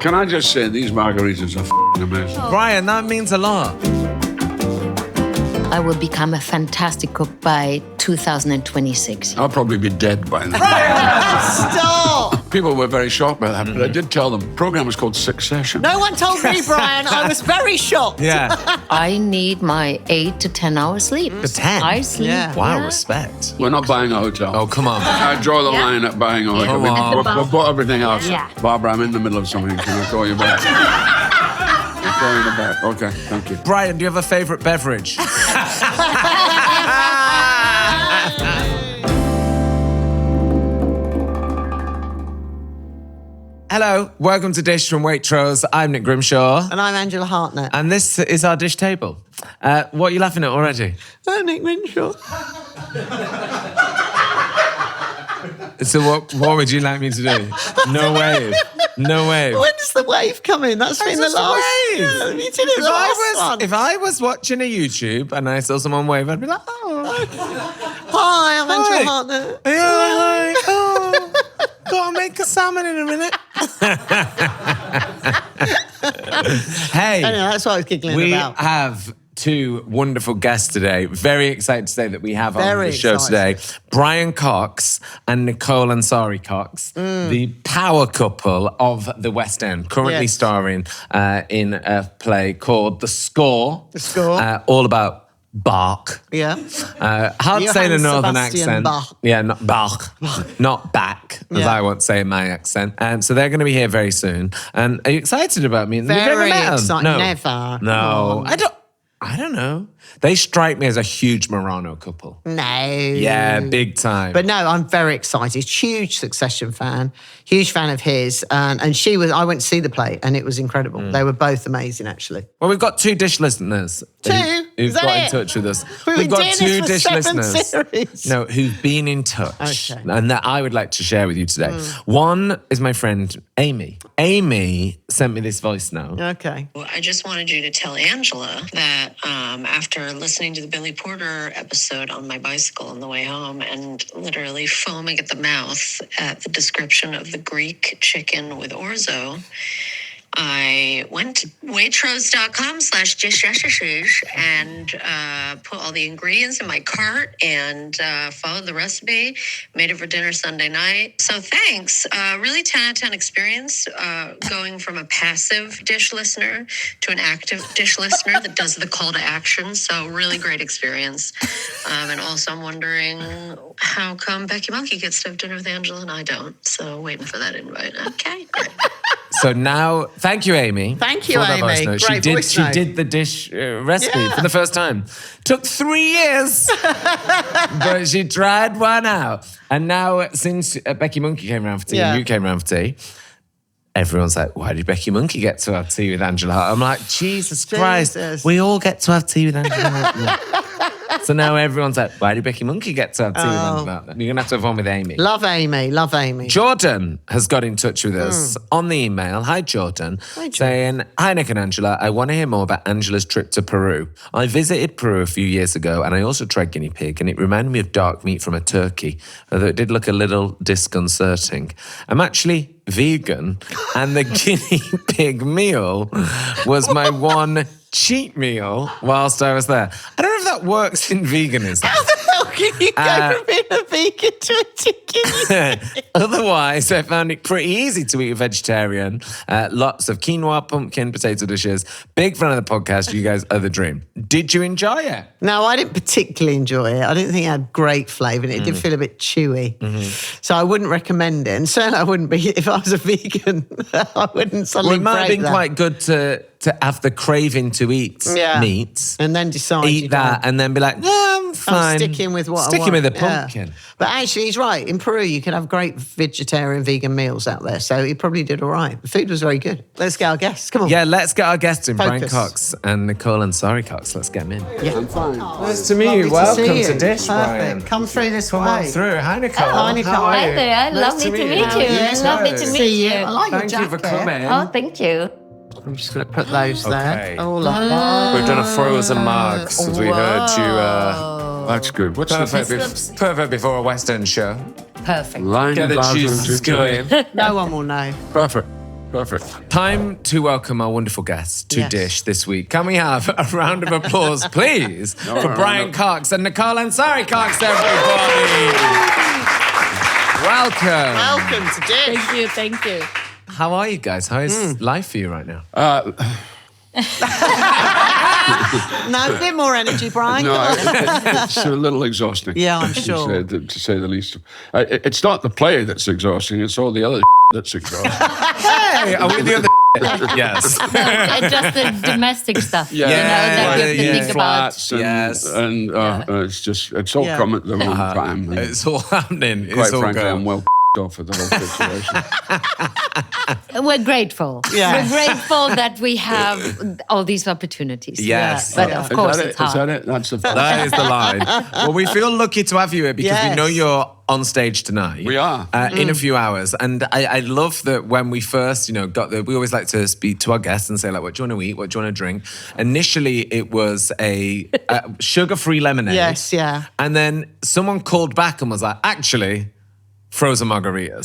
Can I just say, these margaritas are f***ing amazing. Brian, that means a lot. I will become a fantastic cook by 2026. I'll probably be dead by then. Stop! People were very shocked by that, but I did tell them. The program was called Succession. No one told me, Brian. I was very shocked. Yeah. I need my 8 to 10 hours sleep. The 10? I sleep. Yeah. Wow, yeah. respect. We're not buying a hotel. Oh, come on. I draw the line at buying a hotel. Come on. We've bought everything else. Yeah. Barbara, I'm in the middle of something. Can I call you back? I'll call you back. Okay, thank you. Brian, do you have a favourite beverage? Hello, welcome to Dish from Waitrose. I'm Nick Grimshaw. And I'm Angela Hartnett. And this is our dish table. What are you laughing at already? Oh, Nick Grimshaw. So what would you like me to do? No wave. No wave. When's the wave coming? That's been the just a last. wave. Yeah, you did it the last one. If I was watching a YouTube and I saw someone wave, I'd be like, oh. Hi, I'm Angela Hi. Hartnett. Yeah, hi. Oh, gotta make a salmon in a minute. Hey, Anyway, that's what I was giggling we about. have two wonderful guests today. Very excited to say that we have on Very the show excited. today Brian Cox and Nicole Ansari-Cox, the power couple of the West End, currently Yes. starring in a play called The Score. The Score. All about Bach. Yeah. Hard to say in a Johann northern Sebastian accent. Bach. Yeah, not Bach, not back, as Yeah. I want to say in my accent. So they're going to be here very soon. And are you excited about me? You've never Very met 'em? excited. No. Never. No, Oh. I don't know. They strike me as a huge Murano couple. No. Yeah, big time. But no, I'm very excited. Huge Succession fan. Huge fan of his. And I went to see the play and it was incredible. They were both amazing, actually. Well, we've got two Dish listeners Two? who've Is that got in it? touch with us. We've been got doing two this for Dish 7 listeners. series. No, who've been in touch, Okay. and that I would like to share with you today. One is my friend Amy. Amy sent me this voice note. Okay. Well, I just wanted you to tell Angela that after listening to the Billy Porter episode on my bicycle on the way home and literally foaming at the mouth at the description of the Greek chicken with orzo, I went to waitrose.com/dish and put all the ingredients in my cart and followed the recipe, made it for dinner Sunday night. So thanks. Really 10 out of 10 experience going from a passive Dish listener to an active Dish listener that does the call to action. So really great experience. And also I'm wondering how come Becky Monkey gets to have dinner with Angela and I don't. So waiting for that invite. Okay, great. So now, thank you, Amy. Thank you, for that voice Amy. note. Great voice She note. did the Dish recipe Yeah. for the first time. Took 3 years, but she tried one out. And now, since Becky Monkey came around for tea Yeah. and you came around for tea, everyone's like, why did Becky Monkey get to have tea with Angela? I'm like, Jesus Christ, we all get to have tea with Angela. So now everyone's like, why did Becky Monkey get to have tea with Angela? You're going to have to have one with Amy. Love Amy. Love Amy. Jordan has got in touch with us on the email. Hi, Jordan. Saying, hi, Nick and Angela. I want to hear more about Angela's trip to Peru. I visited Peru a few years ago and I also tried guinea pig and it reminded me of dark meat from a turkey, although it did look a little disconcerting. I'm actually vegan and the guinea pig meal was my one cheat meal whilst I was there. I don't know if that works in veganism. How the hell can you go from being a vegan to a chicken? Otherwise, I found it pretty easy to eat a vegetarian. Lots of quinoa, pumpkin, potato dishes. Big fan of the podcast. You guys are the dream. Did you enjoy it? No, I didn't particularly enjoy it. I didn't think it had great flavour and it did feel a bit chewy. So I wouldn't recommend it. And certainly I wouldn't be, if I was a vegan, I wouldn't suddenly Well, it might have break been that. quite good to have the craving to eat meat. And then decide you Eat that don't. and then be like, no, I'm fine. I'm sticking with what I Sticking want. with the Yeah. pumpkin. But actually, he's right. In Peru, you can have great vegetarian, vegan meals out there. So he probably did all right. The food was very good. Let's get our guests. Come on. Yeah, let's get our guests in, Brian Focus. Cox and Nicole Ansari-Cox. Let's get them in. Yeah. I'm fine. Nice to meet Lovely you. Welcome see to you. Dish, Perfect. Brian. Come through this Come way. on through. Hi, Nicole. Hi, Nicole. How are Hi you? there. Nice Lovely to meet you. too. Lovely to See meet you. you. I like your Thank you for jacket. coming. Oh, thank you. I'm just going to put those Okay. there. Oh, like that. We've done a frozen mug since we heard you. That's good. What's Perfect before a West End show. Perfect. line Get the glasses juices into- going. No one will know. Perfect. Perfect. Time to welcome our wonderful guests to Yes. Dish this week. Can we have a round of applause, please, for Brian Cox and Nicole Ansari-Cox, everybody? Welcome. Welcome to Dish. Thank you. How are you guys? How is life for you right now? No, a bit more energy, Brian. No, Come on. it's a little exhausting. Yeah, I'm sure. To say the least. It's not the play that's exhausting, it's all the other that's exhausting. Hey, are we the other Yes. Just the domestic stuff. Yeah. You know, that you have to Yeah. think about. Flats and, Yes. and it's all Yeah. come at the wrong time. And It's all happening. quite It's all frankly, going. I'm well off with the whole situation. We're grateful. Yeah. We're grateful that we have all these opportunities. Yes. But Yeah. of course, Is it's that hard. it? That's the That is the line. Well, we feel lucky to have you here because we Yes. know you're on stage tonight. We are. In a few hours. And I love that when we first, got we always like to speak to our guests and say, like, what do you want to eat? What do you want to drink? Initially, it was a sugar-free lemonade. Yes, yeah. And then someone called back and was like, actually, frozen margaritas.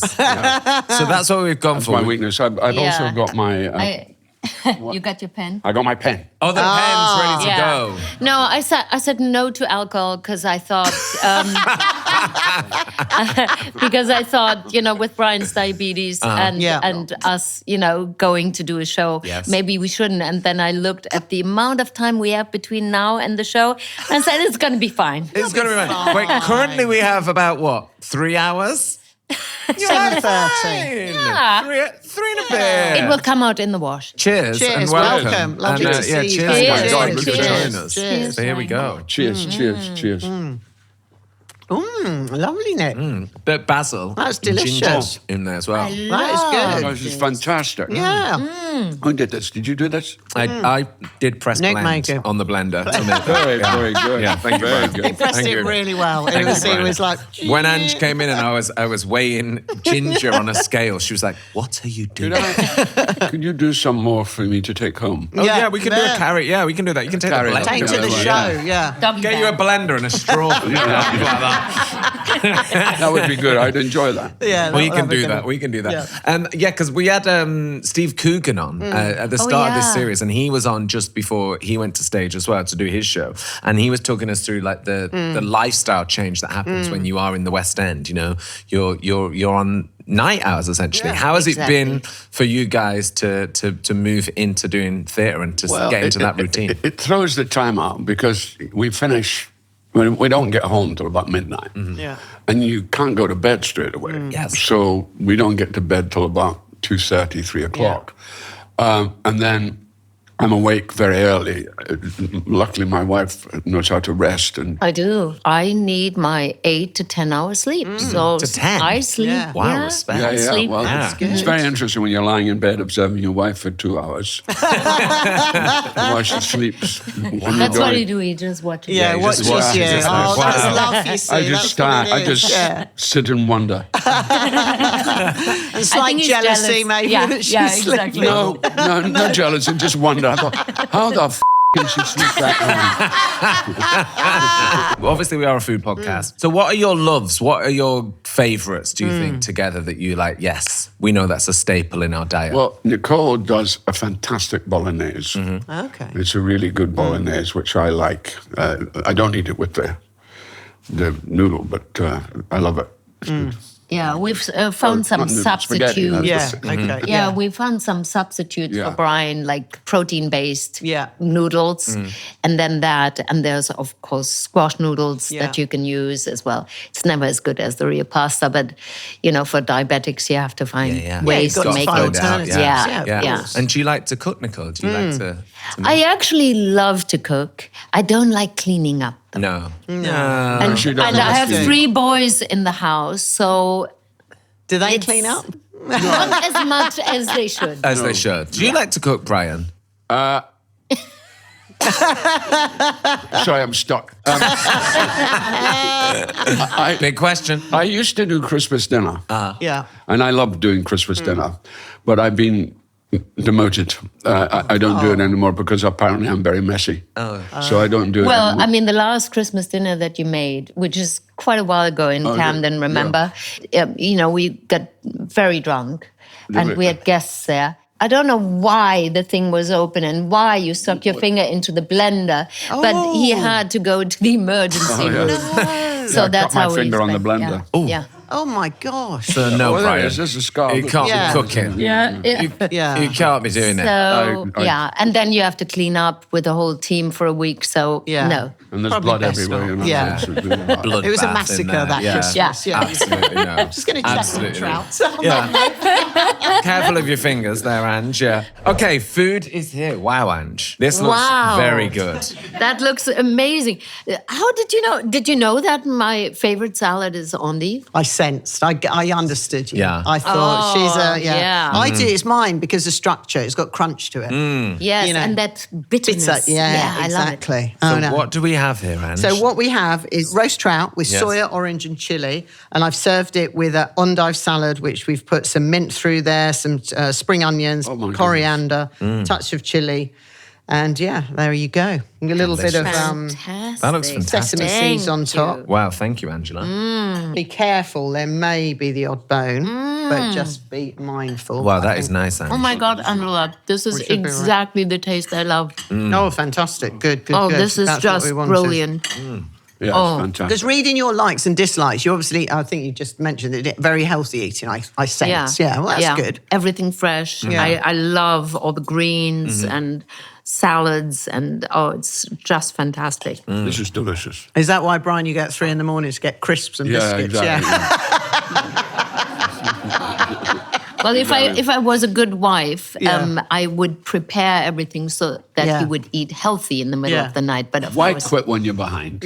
So that's what we've gone That's for. my weakness. I've also Yeah. got my... You got your pen? I got my pen. Oh, the pen's ready to Yeah. go. No, I said no to alcohol because I thought with Brian's diabetes Yeah. and us going to do a show, Yes. maybe we shouldn't. And then I looked at the amount of time we have between now and the show and said it's going to be fine. It's going to be fine. Wait, currently we have about, 3 hours? 7:30. Yeah. Three and a bit. It will come out in the wash. Cheers. Cheers, And welcome. welcome. Lovely And, to see you. Cheers. Cheers. guys. Thank you for Cheers. joining us. Cheers. So here we go. Cheers, cheers. Lovely, Nick. Bit of basil. That's and ginger delicious. in there as well. That is good. This is fantastic. Yeah. Who did this? Did you do this? I did press Nick blend made it. on the blender to make Very, very good. Yeah, thank you. Very Brian. good. Pressed Thank it you. really well. Thank It was, you, it was Brian. like... When Ange came in and I was weighing ginger on a scale, she was like, "What are you doing?" Could you do some more for me to take home? Oh yeah, we can do a there. carrot. Yeah, we can do that. You can take the Carrot. blender. Take to the Yeah. show, yeah. Doggy Get you a bag. blender and a straw. Like that. That would be good. I'd enjoy that. Yeah, We can that'd be do good. that. We can do that. Yeah. Because we had Steve Coogan on at the start of this yeah. series, and he was on just before he went to stage as well to do his show, and he was talking us through like the lifestyle change that happens when you are in the West End. You're on night hours essentially. Yeah, How has it exactly. been for you guys to move into doing theatre and to get into that routine? It throws the time out because we finish. We don't get home till about midnight. Yeah. And you can't go to bed straight away. Yes. So we don't get to bed till about 2:30, 3 o'clock. And then I'm awake very early. Luckily, my wife knows how to rest. And I do. I need my 8 to 10 hours sleep. So To 10? I sleep. Yeah. Wow, respect. yeah, sleep. well, it's very interesting when you're lying in bed observing your wife for 2 hours while she sleeps. That's what you do. You just watch it. Yeah, you watch just watch this, it, yeah. just Oh, like, that's wow. love, you see. I just That's what start. it I is. just Yeah. sit and wonder. It's I like think he's jealousy, jealous. maybe. Yeah, that she's yeah, sleeping. exactly. No jealousy, just wonder. I thought, how the can she sleep that long? Obviously, we are a food podcast. So, what are your loves? What are your favourites, do you think, together that you like? Yes, we know that's a staple in our diet. Well, Nicole does a fantastic bolognese. Okay. It's a really good bolognese, which I like. I don't eat it with the noodle, but I love it. It's good. Yeah, we've found some not noodle, spaghetti, substitutes. that's Yeah, okay. Yeah, we found some substitutes Yeah. for Brian, like protein-based Yeah. noodles, and then that, and there's of course squash noodles Yeah. that you can use as well. It's never as good as the real pasta, but for diabetics, you have to find ways you've got to to make find it. alternatives. Yeah. And do you like to cook, Nicole? Do you like to I actually love to cook. I don't like cleaning up. No. And, she doesn't and I have have to. 3 boys in the house, so Do they It's- clean up? not as much as they should. As they should. Do you like to cook, Brian? Sorry, I'm stuck. Big question. I used to do Christmas dinner, Yeah. and I love doing Christmas dinner, but I've been demoted. I don't do it anymore because apparently I'm very messy. So I don't do it Well, anymore. I mean, the last Christmas dinner that you made, which is quite a while ago in Camden, remember? We got very drunk. and we had guests there. I don't know why the thing was open and why you stuck your finger into the blender, but he had to go to the emergency room. So that's cut how my we finger on the spent- blender. Yeah. Oh my gosh. So no, Well, there Brian. it is. This is a scar. You can't Yeah. be cooking. Yeah. Yeah. You can't be doing it. So, I- yeah. And then you have to clean up with the whole team for a week. So, Yeah. no. And there's Probably blood best everywhere. not. You know, Yeah. it's really bad. Blood It was a bath in massacre there. that yeah. Christmas. Yeah. Absolutely no. Just going to check on Absolutely. Trout. Yeah. Careful of your fingers there, Ange. Yeah. Okay, food is here. Wow, Ange. This looks Wow. very good. That looks amazing. How did you know? Did you know that my favorite salad is endive? I sensed. I understood you. Yeah. I thought she's a yeah. I do. It's mine because of structure. It's got crunch to it. Yes, You know, and that bitterness. Bitter. Yeah, I love it. exactly. So Oh, no. what do we have here, Ange? So what we have is roast trout with Yes. soya, orange, and chili, and I've served it with an endive salad, which we've put some mint through there, some spring onions, Oh, my coriander, touch of chili, and yeah, there you go. A little bit of Fantastic. That looks fantastic. sesame seeds on top. Wow, thank you, Angela. Be careful, there may be the odd bone, but just be mindful. Wow, that is nice, Ange. Oh my God, Angela, this is should be right. exactly the taste I love. Oh, fantastic! Good, good. Oh, good. this is That's what just we wanted. brilliant. Yeah, Oh. it's fantastic. Because reading your likes and dislikes, you obviously, I think you just mentioned it, very healthy eating, I sense. Yeah, well, that's good. Everything fresh. Yeah. I love all the greens and salads, and it's just fantastic. This is delicious. Is that why, Brian, you get 3 in the morning to get crisps and Yeah, biscuits? exactly. Yeah. Well, if I was a good wife, Yeah. I would prepare everything so that Yeah. he would eat healthy in the middle Yeah. of the night. But of Why course, quit when you're behind?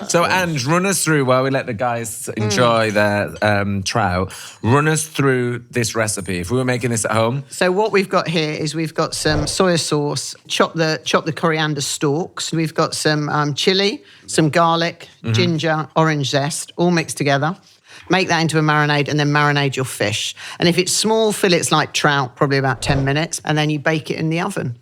So, Ange, run us through while we let the guys enjoy their trout. Run us through this recipe. If we were making this at home, So what we've got here is we've got some soya sauce, chop the coriander stalks. We've got some chili, some garlic, ginger, orange zest, all mixed together. Make that into a marinade and then marinade your fish. And if it's small fillets like trout, probably about 10 minutes, and then you bake it in the oven.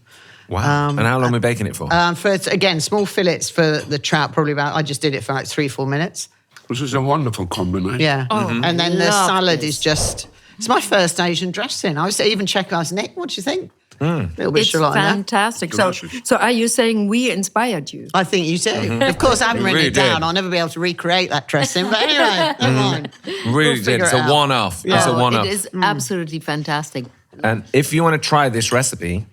wow. And how long are we baking it for? Again, small fillets for the trout, probably about, I just did it for like 3-4 minutes. This is a wonderful combination. Yeah. And then the love salad this. is just, it's my first Asian dressing. I was even checking, I was Nick, what do you think? A little bit it's Sri Lanka. fantastic. Delicious. So are you saying we inspired you? I think you do. Of course, I haven't You written really it down. did. I'll never be able to recreate that dressing. But anyway, never mind. Really did. figure It's it a out. one-off. It's a Oh, one-off. it is absolutely fantastic. And if you want to try this recipe,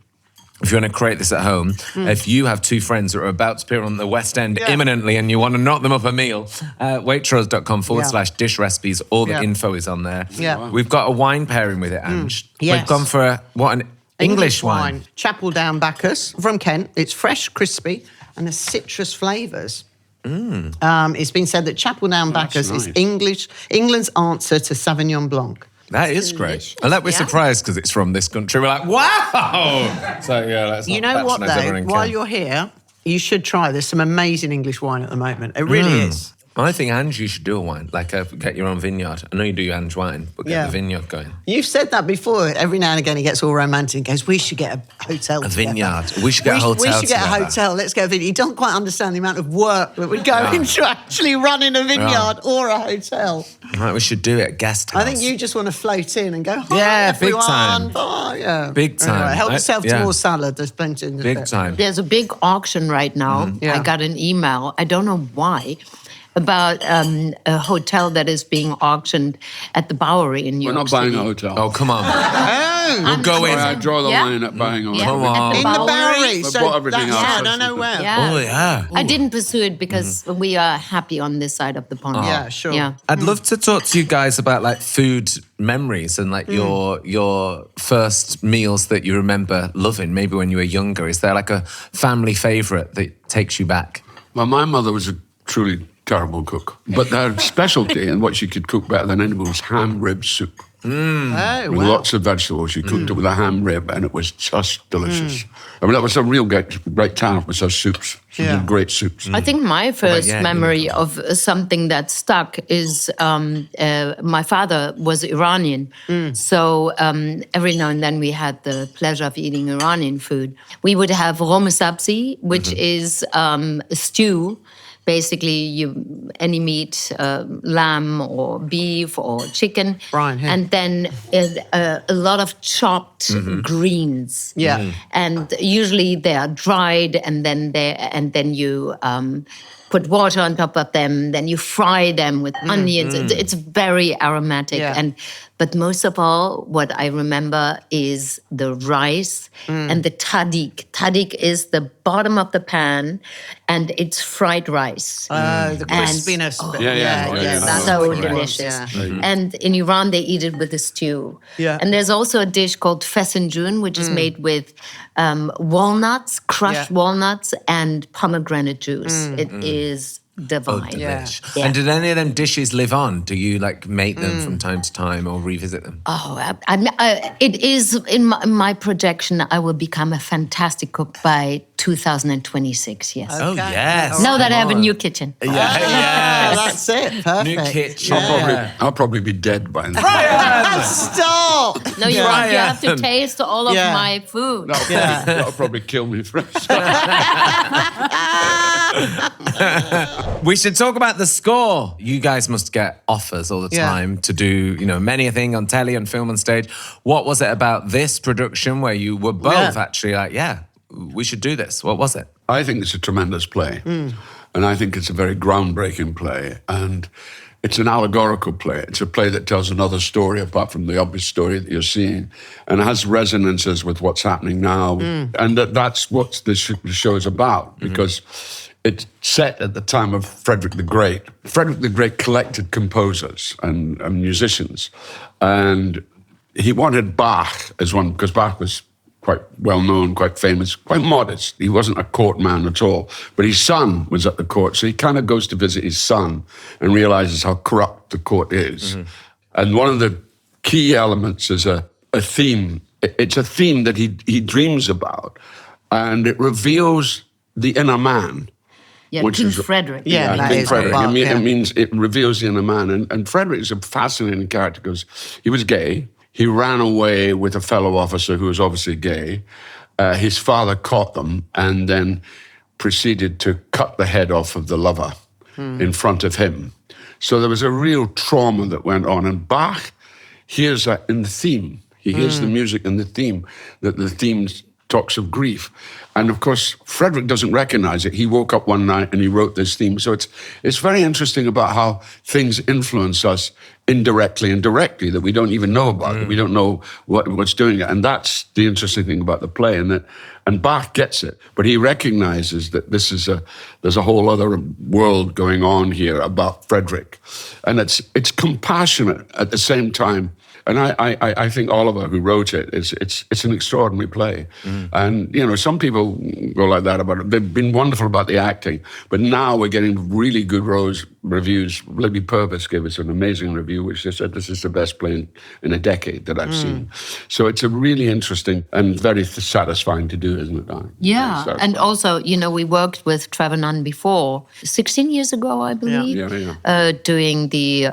if you want to create this at home, if you have 2 friends that are about to appear on the West End imminently and you want to knock them up a meal, waitrose.com/dish recipes, all the Yeah. info is on there. Yeah. We've got a wine pairing with it, Ange. Yes. We've gone for an English wine. Chapel Down Bacchus from Kent. It's fresh, crispy, and the citrus flavours. It's been said that Chapel Down Bacchus is nice. England's answer to Sauvignon Blanc. That is great. Delicious, And that we're yeah. surprised because it's from this country. We're like, wow! So, yeah, let's not You know what, patronise though? everyone in While Kent. you're here, you should try. There's some amazing English wine at the moment. It really is. I think, Ange, you should do a wine, like get your own vineyard. I know you do your Ange wine, but get Yeah. the vineyard going. You've said that before. Every now and again, he gets all romantic and goes, we should get a hotel A together." vineyard. We should get a hotel We should get a together. hotel. Let's go vineyard. You don't quite understand the amount of work that would go into actually running a vineyard or a hotel. Right, we should do it at guest house. I think you just want to float in and go, hi, Yeah, big everyone. time. Bye. Yeah. Big time. Anyway, help yourself Yeah. to more salad. There's plenty in Big there. time. There's a big auction right now. Yeah. I got an email. I don't know why. About a hotel that is being auctioned at the Bowery in New We're York not buying City. a hotel. Oh, come on. Oh, We'll go in. I draw the Yeah. line at buying a Yeah. hotel. Come on. in the Bowery. But So bought everything that's, else. I don't know where. Yeah. Oh, yeah. I didn't pursue it because we are happy on this side of the pond. Yeah, sure. Yeah. I'd love to talk to you guys about like food memories and like your first meals that you remember loving, maybe when you were younger. Is there like a family favourite that takes you back? Well, my mother was a truly terrible cook. But her specialty and what she could cook better than anyone was ham rib soup. Oh, With wow. lots of vegetables. She cooked it with a ham rib and it was just delicious. I mean, that was a real great talent with her soups. She Yeah. did great soups. I think my first yeah, memory of something that stuck is my father was Iranian. So every now and then we had the pleasure of eating Iranian food. We would have rom sabzi, which is a stew basically any meat, lamb or beef or chicken, Brian, here. and then a lot of chopped greens. Yeah. And usually they are dried, and then you put water on top of them. Then you fry them with onions. It's very aromatic. Yeah. But most of all, what I remember is the rice and the tadik. Tadik is the bottom of the pan, and it's fried rice. The crispiness. That's so what it was, delicious. yeah. And in Iran, they eat it with a stew. Yeah. And there's also a dish called fesenjun, which is made with walnuts, crushed walnuts, and pomegranate juice. It is divine. Delish. Yeah. And did any of them dishes live on? Do you like make them from time to time or revisit them? Oh, it is in my projection. I will become a fantastic cook by 2026. Yes. Oh, yes. Now that I have a new kitchen. Yeah. That's it. Perfect. New kitchen. I'll probably be dead by then. Stop. No, you have to taste all of my food. That'll probably kill me first. We should talk about the score. You guys must get offers all the time to do, many a thing on telly and film and stage. What was it about this production where you were both actually like, we should do this? What was it? I think it's a tremendous play. And I think it's a very groundbreaking play. And it's an allegorical play. It's a play that tells another story apart from the obvious story that you're seeing, and has resonances with what's happening now. And that's what the show is about, because it's set at the time of Frederick the Great. Frederick the Great collected composers and musicians, and he wanted Bach as one, because Bach was quite well-known, quite famous, quite modest. He wasn't a court man at all. But his son was at the court, so he kind of goes to visit his son and realizes how corrupt the court is. And one of the key elements is a theme. It's a theme that he dreams about, and it reveals the inner man. Yeah, which King is- Frederick. Yeah, that King is Frederick. Bach, It means it reveals the inner man. And Frederick is a fascinating character because he was gay. He ran away with a fellow officer who was obviously gay. His father caught them and then proceeded to cut the head off of the lover in front of him. So there was a real trauma that went on. And Bach hears that in the theme. He hears the music in the theme, that the theme talks of grief. And of course, Frederick doesn't recognize it. He woke up one night and he wrote this theme. So it's very interesting about how things influence us indirectly and directly that we don't even know about, that we don't know what's doing it. And that's the interesting thing about the play. And Bach gets it, but he recognizes that there's a whole other world going on here about Frederick. And it's compassionate at the same time. And I think Oliver, who wrote it, it's an extraordinary play. And, some people go like that about it. They've been wonderful about the acting, but now we're getting really good reviews. Libby Purvis gave us an amazing review, which they said this is the best play in a decade that I've seen. So it's a really interesting and very satisfying to do, isn't it, Diane? Yeah, Very and satisfying. also, we worked with Trevor Nunn before, 16 years ago, I believe, doing the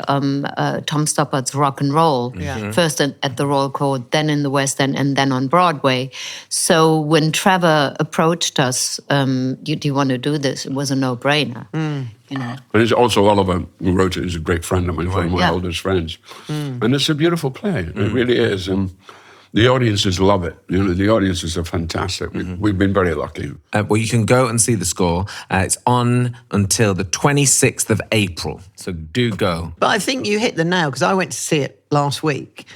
Tom Stoppard's Rock and Roll. First at the Royal Court, then in the West End, and then on Broadway. So when Trevor approached us, do you want to do this? It was a no-brainer. But it's also Oliver, who wrote it, is a great friend of mine, one of my oldest friends. And it's a beautiful play. It really is. And the audiences love it. The audiences are fantastic. We've been very lucky. Well, you can go and see the score. It's on until the 26th of April. So do go. But I think you hit the nail, because I went to see it last week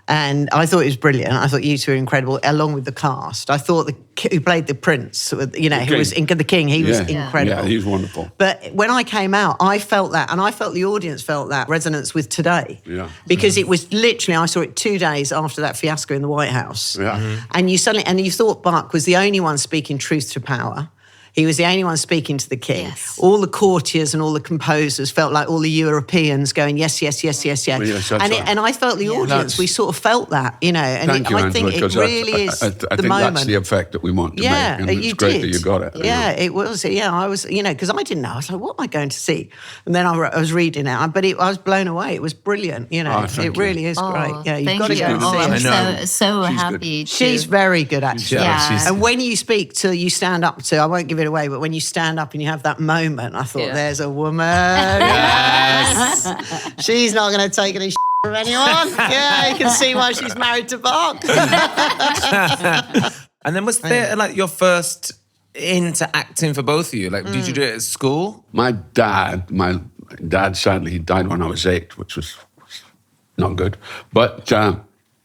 and I thought it was brilliant. I thought you two were incredible, along with the cast. I thought who played the prince, who was the king, he was incredible. Yeah, he's wonderful. But when I came out, I felt that, and I felt the audience felt that resonance with today. Yeah. Because it was literally, I saw it 2 days after that fiasco in the White House. Yeah. And you thought Bach was the only one speaking truth to power. He was the only one speaking to the king. Yes. All the courtiers and all the composers felt like all the Europeans going, yes, yes, yes, yes, yes. Well, yes, that's right. And I felt the audience, we sort of felt that, And Thank you, I Angela, think it because really is I the think moment. that's the effect that we want to make. And it's great that you got it. Yeah, it was. Yeah, I was, because I didn't know. I was like, what am I going to see? And then I was reading it, but I was blown away. It was brilliant, thank it you. really is great. Yeah, you've Thank got to you. go and see it. I'm I know. so She's happy. She's very good, actually. Yeah. And when you speak to, you stand up to, I won't give give it away, but when you stand up and you have that moment, I thought, there's a woman. Yes. She's not going to take any from anyone. Yeah, you can see why she's married to Bach. And then was theatre like your first into acting for both of you? Like, did you do it at school? My dad, sadly, he died when I was 8, which was not good. But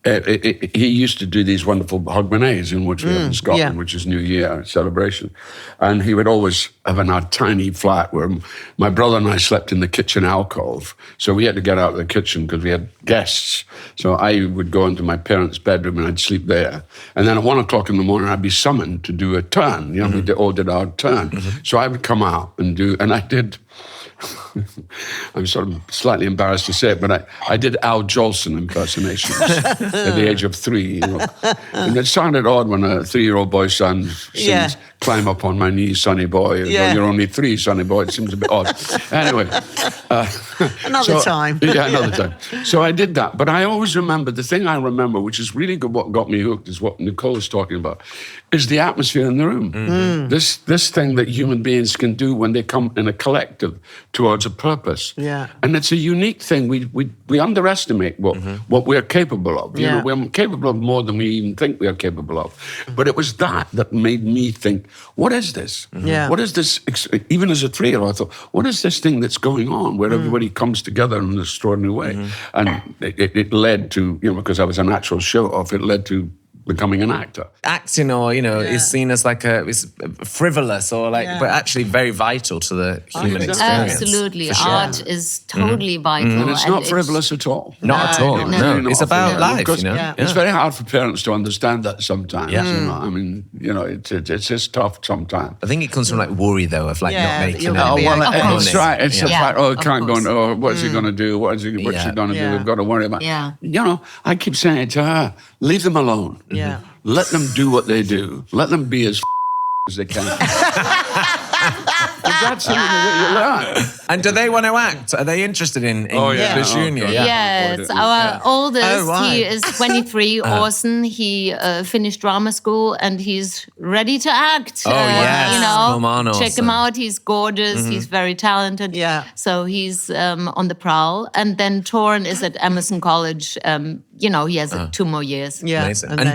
he used to do these wonderful hogmanay in which we have in Scotland, which is New Year celebration. And he would always have in our tiny flat where my brother and I slept in the kitchen alcove. So we had to get out of the kitchen because we had guests. So I would go into my parents' bedroom and I'd sleep there. And then at 1 o'clock in the morning, I'd be summoned to do a turn. You know, we all did our turn. So I would come out and I did... I'm sort of slightly embarrassed to say it, but I did Al Jolson impersonations at the age of 3. You know. And it sounded odd when a 3-year-old boy's son sings, "Climb up on my knees, sonny boy." Well, you're only 3, sonny boy. It seems a bit odd. Anyway. Another time. Yeah, another time. So I did that. But I always remember, the thing I remember, which is really good, what got me hooked, is what Nicole was talking about, is the atmosphere in the room. This thing that human beings can do when they come in a collective towards a purpose. Yeah. And it's a unique thing. We underestimate what we're capable of. You know, we're capable of more than we even think we are capable of. But it was that made me think, what is this? Yeah. What is this? Even as a 3-year-old, I thought, what is this thing that's going on where everybody comes together in an extraordinary way? And it led to, you know, because I was a natural show-off, it led to becoming an actor. Acting, or is seen as like it's frivolous, or like, but actually very vital to the human experience. Absolutely, art is totally vital, and it's not frivolous at all. Not at all. No, it's about life. You know, it's very hard for parents to understand that sometimes. Yeah. You know? I mean, you know, it's just tough sometimes. I think it comes from like worry though of like not making it. Oh well, it's right. It's the fact. Oh, it can't go. Oh, what's he going to do? What's she going to do? We've got to worry about. Yeah. You know, I keep saying it to her. Leave them alone. Yeah. Let them do what they do. Let them be as as they can. That's something that you learn. And do they want to act? Are they interested in the junior? Yes, our oldest, he is 23, Orson. He finished drama school and he's ready to act. Oh, yes. You know, Come on, check Orson. him out. He's gorgeous. He's very talented. Yeah. So he's on the prowl. And then Torn is at Emerson College. You know, he has 2 more years. Yeah. Amazing. And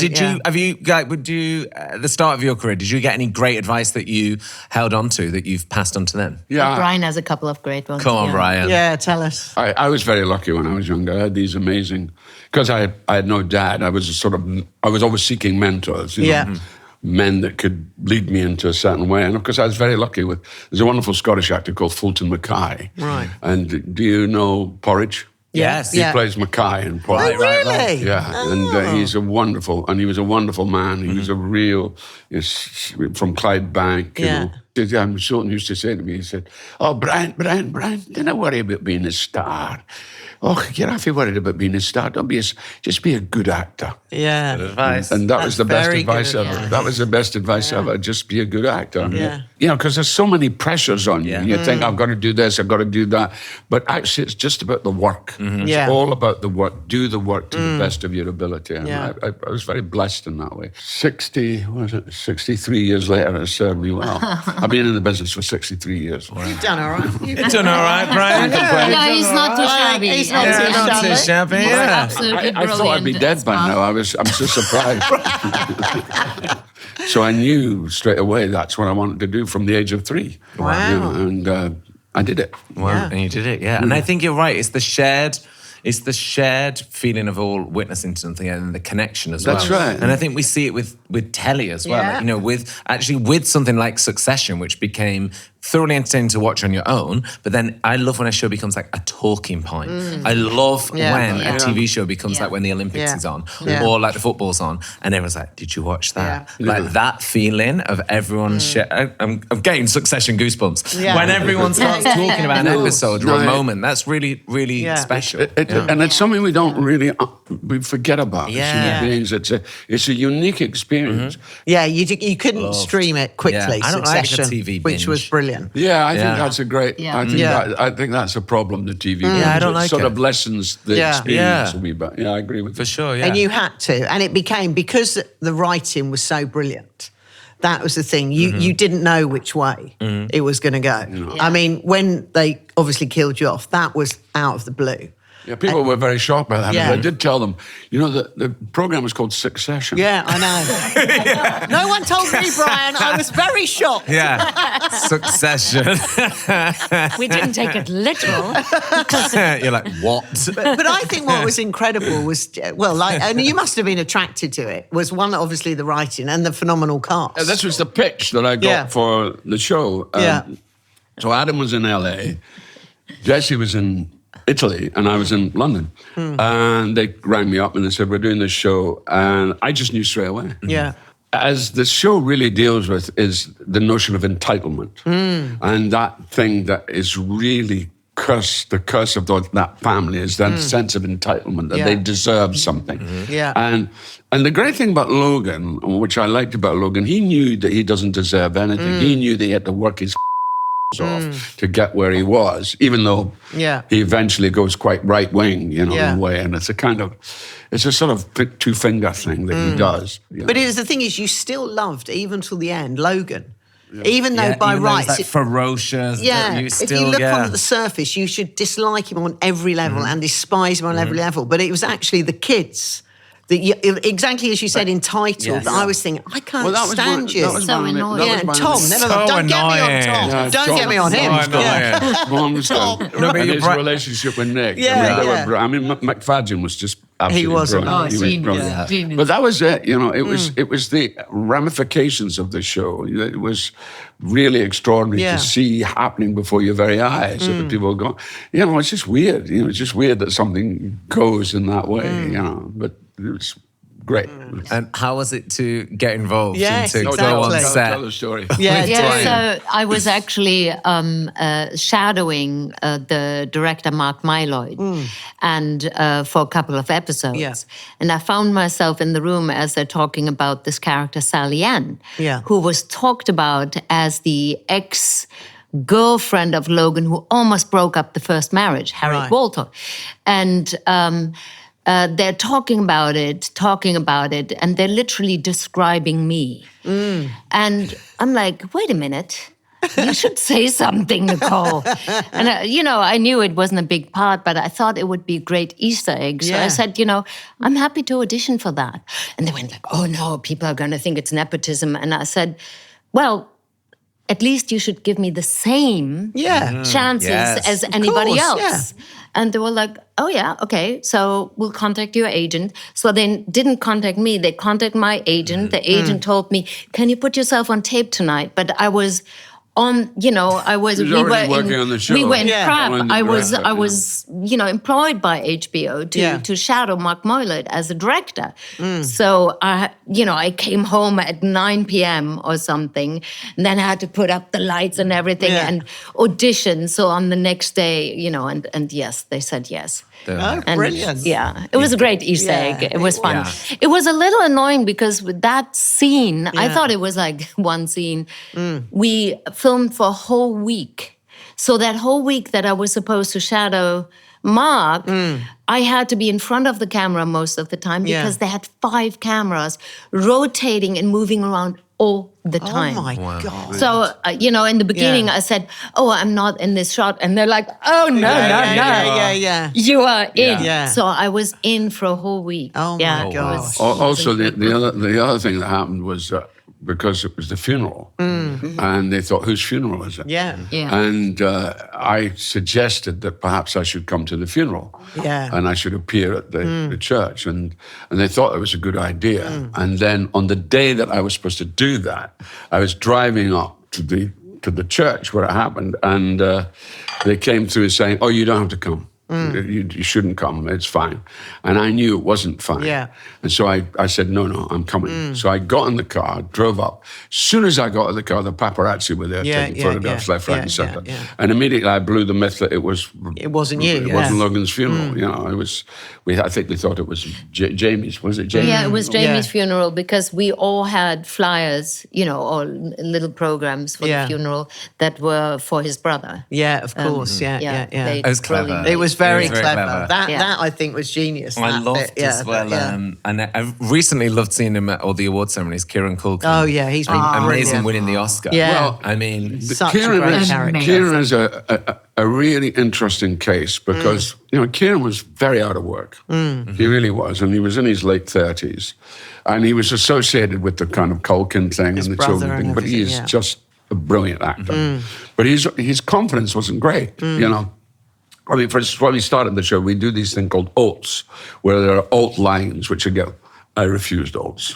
would you, at the start of your career, did you get any great advice that you held on to that you've passed on to them? Yeah. Brian has a couple of great ones. Come on, Brian. Yeah, tell us. I was very lucky when I was younger. I had these amazing, because I had no dad. I was always seeking mentors. You know, men that could lead me into a certain way. And of course, I was very lucky there's a wonderful Scottish actor called Fulton Mackay. Right. And do you know Porridge? Yes. He plays Mackay in Porridge. Oh, really? Yeah, and he was a wonderful man. He was a real, from Clydebank, you know. Shorten used to say to me, he said, "Oh, Brian, don't worry about being a star. Oh, you're not worried about being a star. Just be a good actor." Yeah. Good advice. And that was the best very advice good, ever. yeah. That was the best advice ever. Just be a good actor. Yeah. You know, because there's so many pressures on you. Yeah. You think, I've got to do this, I've got to do that. But actually, it's just about the work. Yeah. It's all about the work. Do the work to the best of your ability. And Yeah. I was very blessed in that way. 63 years later, it served me well. I've been in the business for 63 years. You've done all right. You've done all right, Brian. No, he's not too shabby. He's not Yeah, too not shabby. too shabby. He's Yeah. absolutely I thought I'd be dead by now. I'm so surprised. So I knew straight away that's what I wanted to do from the age of 3. Wow. You know, and I did it. Wow. Yeah. And you did it, yeah. And I think you're right. It's the shared feeling of all witnessing something and the connection as well. That's right. And I think we see it with telly as well. Yeah. Like, you know, with something like Succession, which became thoroughly entertaining to watch on your own, but then I love when a show becomes like a talking point. I love when a TV show becomes like when the Olympics is on or like the football's on and everyone's like, did you watch that? Yeah. Like that feeling of everyone I'm getting Succession goosebumps. Yeah. When everyone starts talking about an episode or a No, moment, that's really, really special. And it's something we don't really we forget about as human beings. It's a unique experience. Yeah, you couldn't stream it quickly. Yeah, I don't like a Succession, TV which was binge. brilliant. Yeah, I think that's a great. Yeah. I think that's a problem. The TV, Yeah, I don't like sort it. of lessens the Yeah. experience Yeah. a wee bit. Yeah, I agree with For you. sure, yeah. And you had to. And it became, because the writing was so brilliant, That was the thing. You didn't know which way it was going to go. Yeah. I mean, when they obviously killed you off, that was out of the blue. Yeah, people were very shocked by that. Yeah. I did tell them, the program was called Succession. Yeah, I know. No one told me, Brian. I was very shocked. Yeah. Succession. We didn't take it literal. You're like, what? But I think what was incredible was, and you must have been attracted to it, was one, obviously the writing and the phenomenal cast. This was the pitch that I got for the show. So Adam was in LA, Jesse was in Italy, and I was in London. And they rang me up and they said, we're doing this show. And I just knew straight away. Yeah. As the show really deals with is the notion of entitlement. And that thing that is really the curse of that family is that sense of entitlement, that they deserve something. Yeah. And the great thing about Logan, which I liked about Logan, he knew that he doesn't deserve anything. He knew that he had to work his off to get where he was, even though he eventually goes quite right-wing, in a way. And it's a sort of two-finger thing that he does. But the thing is, you still loved, even till the end, Logan. Yeah. Even though by rights... Like ferocious. Yeah, if you look on the surface, you should dislike him on every level and despise him on every level. But it was actually the kids... exactly as you said, entitled. I was thinking, I can't stand you. So annoying. Tom, don't get me on Tom. Yeah, don't get me on him. And his relationship with Nick. McFadden was just absolutely brilliant. He was brilliant. Genius. But that was it. It was the ramifications of the show. It was really extraordinary to see happening before your very eyes. That the people go, it's just weird. It's just weird that something goes in that way. But it was great. And how was it to get involved and to go on set? Tell the story. So I was actually shadowing the director Mark Mylod and for a couple of episodes. Yeah. And I found myself in the room as they're talking about this character Sally Ann, who was talked about as the ex-girlfriend of Logan who almost broke up the first marriage, Harriet Walter. And they're talking about it, and they're literally describing me. And I'm like, wait a minute, you should say something, Nicole. And, I knew it wasn't a big part, but I thought it would be a great Easter egg. So I said, I'm happy to audition for that. And they went like, oh no, people are going to think it's nepotism. And I said, well, at least you should give me the same chances as anybody else. Yeah. And they were like, oh yeah, okay, so we'll contact your agent. So they didn't contact me, they contacted my agent. The agent told me, can you put yourself on tape tonight? But I was on, we were working on the show. We were in prep. I was, employed by HBO to shadow Mark Mylod as a director. So I came home at 9 p.m. or something, and then I had to put up the lights and everything and audition. So on the next day, and yes, they said yes. Oh, brilliant. Yeah, it was a great Easter egg. It was fun. Yeah. It was a little annoying because with that scene, I thought it was like one scene. We filmed for a whole week. So that whole week that I was supposed to shadow Mark, I had to be in front of the camera most of the time because they had 5 cameras rotating and moving around all the time. Oh my God. So, in the beginning I said, oh, I'm not in this shot. And they're like, oh, no. You are in. Yeah. So I was in for a whole week. Oh my God. Also, the other thing that happened was because it was the funeral. And they thought, whose funeral is it? Yeah. And I suggested that perhaps I should come to the funeral. Yeah. And I should appear at the church. And they thought it was a good idea. And then on the day that I was supposed to do that, I was driving up to the church where it happened. And they came through saying, oh, you don't have to come. You shouldn't come, it's fine. And I knew it wasn't fine. Yeah. And so I said, no, I'm coming. So I got in the car, drove up. As soon as I got in the car, the paparazzi were there taking photographs left, right, and centre. Yeah. And immediately I blew the myth that it wasn't you. It wasn't Logan's funeral. It was. I think they thought it was Jamie's. Was it Jamie? Yeah, it was Jamie's funeral because we all had flyers, or little programs for the funeral that were for his brother. Yeah, of course. Yeah. It was clever. It was very It was very clever. clever. That I think was genius. I that loved bit. as well. And I recently loved seeing him at all the award ceremonies. Kieran Culkin. Oh, yeah, he's been amazing brilliant. winning the Oscar. Yeah. Well, I mean, Such a great character. Kieran is a really interesting case because Kieran was very out of work. He really was, and he was in his late 30s, and he was associated with the kind of Culkin thing and the brother children and thing. But everything, he's just a brilliant actor. But his confidence wasn't great. I mean, for instance, when we started the show, we do these things called alts, where there are alt lines, which you go, I refused alts.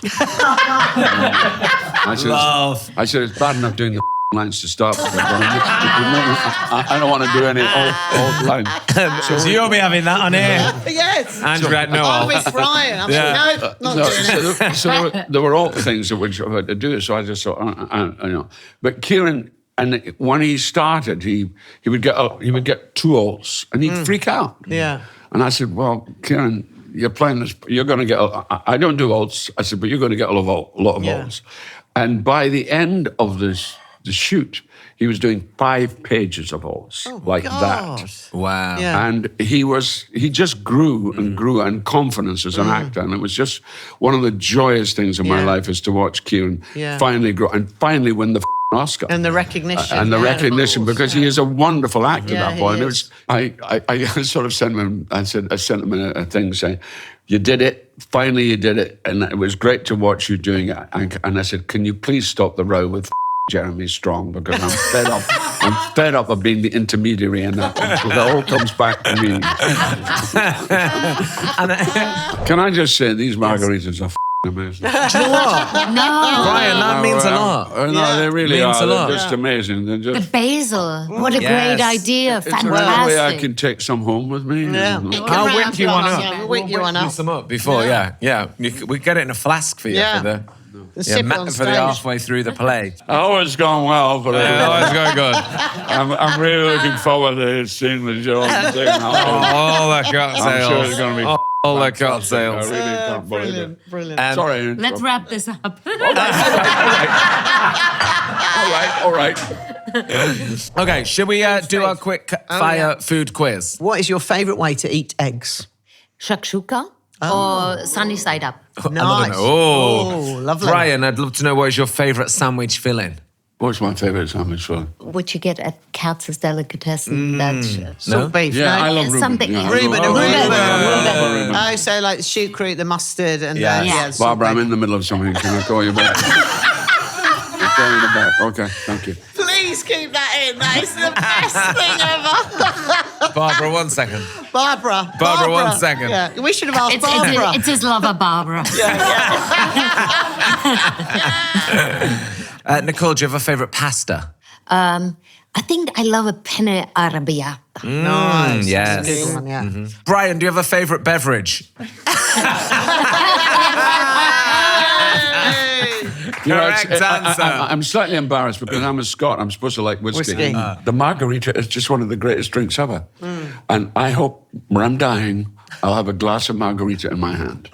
I said, it's bad enough doing the lines to start with. I don't want to do any alt lines. so you'll be having that on air. Yes. Andrew had no I'm alt. with Brian. I'm like, no, not doing it. So there were alt things that which I had to do, so I just thought, But Kieran, and when he started, he would get 2 alts, and he'd freak out. Yeah. And I said, well, Kieran, you're playing this, you're going to get, I don't do alts. I said, but you're going to get a lot of alts. And by the end of the shoot, he was doing 5 pages of alts, that. Wow. Yeah. And he just grew and grew in confidence as an actor. And it was just one of the joyous things in my life is to watch Kieran finally grow and finally win the Oscar. And the recognition. Because he is a wonderful actor, Yeah, that boy. he And it is. was, I sort of sent him, I sent him a thing saying, you did it, finally you did it, and it was great to watch you doing it. And I said, can you please stop the row with Jeremy Strong, because I'm fed up. I'm fed up of being the intermediary in that. So it all comes back to me. Can I just say, these margaritas are amazing. Do you know what? No. Brian, that means a lot. No, they really Means are. a lot. They're just amazing. They're The just. basil. What a Yes. great idea. It's another way I Fantastic. can take some home with me. Yeah. I'll whip you one Yeah, up. we'll whip you one up. Some up before, yeah. We get it in a flask for you Yeah. for sip on for the stage. halfway through the play. Oh, it's gone well, but Oh, it's going good. I'm really looking forward to seeing the show. All the cocktails. I'm sure it's going to be. All the I cocktails. really can't believe it. Brilliant. Sorry. Let's wrap this up. All right. Okay, should we do our quick fire food quiz? What is your favourite way to eat eggs? Shakshuka or sunny side up? Nice. Oh, lovely. Brian, I'd love to know what is your favourite sandwich filling? What's my favourite sandwich for? Which you get at Katz's Delicatessen. That's Salt beef. Yeah, no? I love Reuben. Something- Yeah, Reuben, I love Reuben. Reuben. Oh, so like the shootcrete, the mustard, and Yeah. the salt Barbara, I'm beef. in the middle of something. Can I call you back? I'll call you back. Okay, thank you. Please keep that in. That is the best thing ever. Barbara, 1 second. Barbara, 1 second. Yeah, we should have asked It's, Barbara. it's his lover, Barbara. Nicole, do you have a favourite pasta? I think I love a penne arrabbiata. Nice. yes. That's a good one, yeah. Brian, do you have a favourite beverage? Correct answer. I'm slightly embarrassed because I'm a Scot. I'm supposed to like whiskey. Whiskey. The margarita is just one of the greatest drinks ever. And I hope when I'm dying, I'll have a glass of margarita in my hand.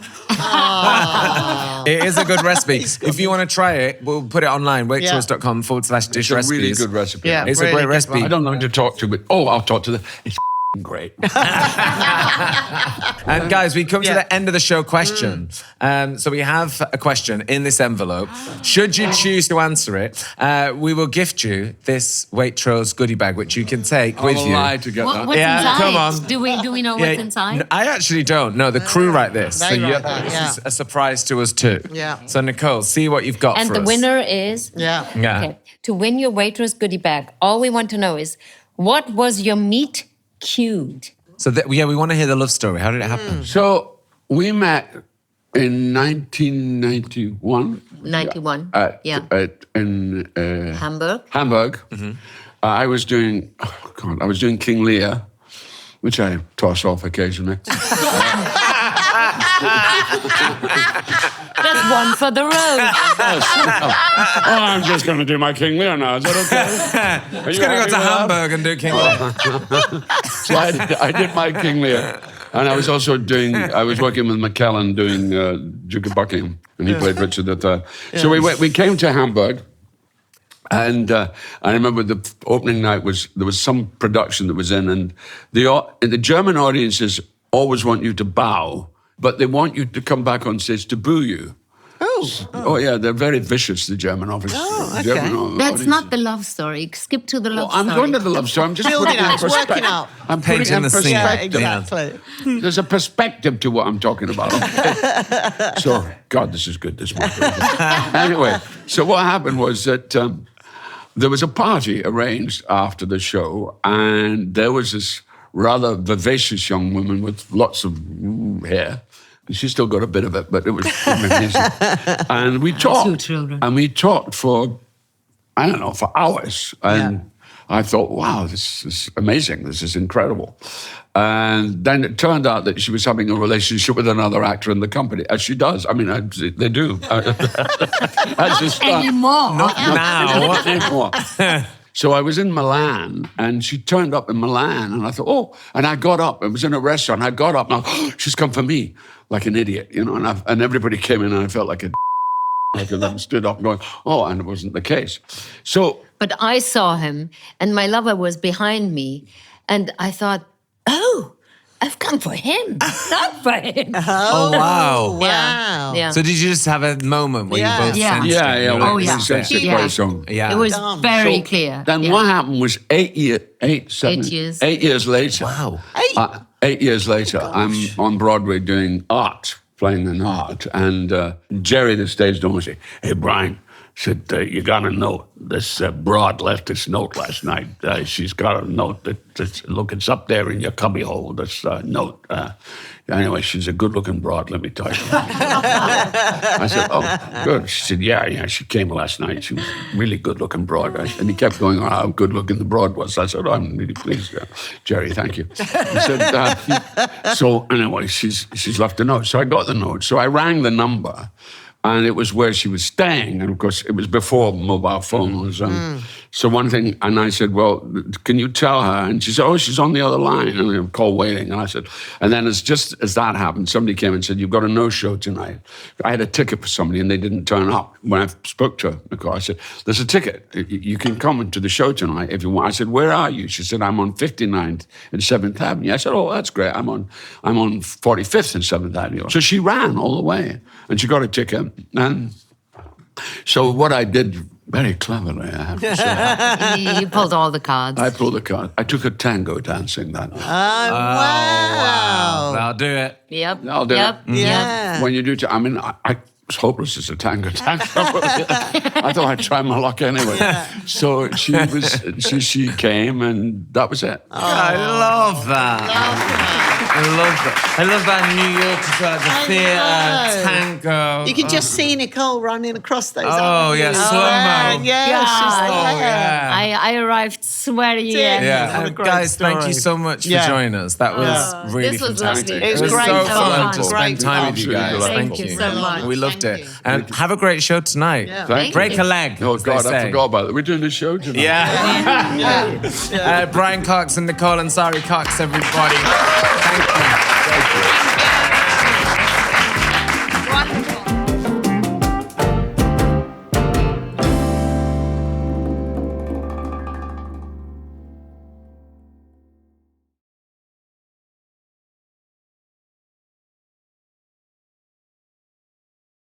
It is a good recipe. If you want to try it, we'll put it online, waitrose.com/dish It's a recipes. really good recipe. Yeah. It's Really a great good recipe. I don't know who to talk to, but I'll talk to them. It's great. And guys, we come to Yeah. the end of the show question. So we have a question in this envelope. Should you choose to answer it, we will gift you this Waitrose goodie bag, which you can take with you. lie to get that. What's Yeah, inside? come on. Do we know what's inside? I actually don't. No, the crew write this. They So write that, this yeah. is a surprise to us too. Yeah. So Nicole, see what you've got And for the us. winner is? Yeah. Yeah. Okay. To win your Waitrose goodie bag, all we want to know is, what was your meet cute? So we want to hear the love story. How did it happen? So we met in 1991. 91. In Hamburg. Hamburg. I was doing King Lear, which I toss off occasionally. That's one for the road. I'm just going to do my King Lear now. Is that okay? Just going to go to Hamburg and do King Lear. So I did my King Lear. And I was also I was working with McKellen doing Duke of Buckingham, and he played Richard III. So we came to Hamburg, And I remember the opening night there was some production that was in, and the German audiences always want you to bow, but they want you to come back on stage to boo you. Oh yeah, they're very vicious, the German office. Oh, okay. That's not the love story. Skip to the love story. I'm going to the love story. I'm just Building putting it in up, it's working perspective. out. I'm putting Painting in the scene. perspective. Yeah, exactly. There's a perspective to what I'm talking about. So, God, this is good, this one. Anyway, so what happened was that there was a party arranged after the show, and there was this rather vivacious young woman with lots of hair. She still got a bit of it, but it was amazing. And we talked. Two children. And we talked for, I don't know, for hours. And I thought, wow, this is amazing. This is incredible. And then it turned out that she was having a relationship with another actor in the company, as she does. I mean, they do. Anymore. Not now. Anymore. So I was in Milan, and she turned up in Milan, and I thought, and I got up. It was in a restaurant. I got up, and she's come for me, like an idiot, you know. And everybody came in, and I felt like a like I stood up, going, and it wasn't the case. So, But I saw him, and my lover was behind me, and I thought, I've come for him, not for him. Oh, wow. Wow. Yeah. So did you just have a moment where you both Yeah. sensed yeah, it? yeah. You were Well, like, yeah. we sensed it Yeah. very strong. Yeah. It was Dumb. very So clear. Then Yeah. what happened was 8 years. 8 years later. Wow. 8 years later, I'm on Broadway doing art, playing an art, and Jerry, the stage door, said, "Hey, Brian," said, "You got a note. This broad left this note last night. She's got a note look, it's up there in your cubbyhole, this note. Anyway, she's a good-looking broad, let me tell you." I said, "Oh, good." She said, yeah, she came last night. She was a really good-looking broad. And he kept going on how good-looking the broad was. I said, "I'm really pleased, Jerry, thank you." He said, so anyway, she's left a note. So I got the note. So I rang the number, and it was where she was staying. And of course, it was before mobile phones. So one thing, and I said, "Well, can you tell her?" And she said, "Oh, she's on the other line." And I'm call waiting. And I said, and then just as that happened, somebody came and said, "You've got a no-show tonight." I had a ticket for somebody, and they didn't turn up. When I spoke to her, Nicole, I said, "There's a ticket. You can come to the show tonight if you want." I said, "Where are you?" She said, "I'm on 59th and 7th Avenue." I said, "Oh, that's great. I'm on 45th and 7th Avenue." So she ran all the way, and she got a ticket. And so what I did, very cleverly, I have to say. You pulled all the cards. I pulled the card. I took a tango dancing that night. Wow. That'll do it. Yep. I'll do it. Yeah. When you do, I was hopeless as a tango dancer. I thought I'd try my luck anyway. So she came, and that was it. I love that. I love that. I love that in New York as well. The theatre, tango. You can just see Nicole running across those. Oh, yeah, slow-mo. Yeah, she's there. I arrived sweaty. Yeah, What a great guys, thank you story. so much for Yeah. joining us. That was really This was fantastic. lovely. It was It was great so fun. fun to Great spend time fun. with you guys. Absolutely Thank you so much. We loved Thank it. you. And have a great show tonight. Yeah. Thank Break you. a leg. Oh, as they God, I say. forgot about it. We're doing the show tonight. Yeah. Brian Cox and Nicole Ansari-Cox, everybody. Thank you.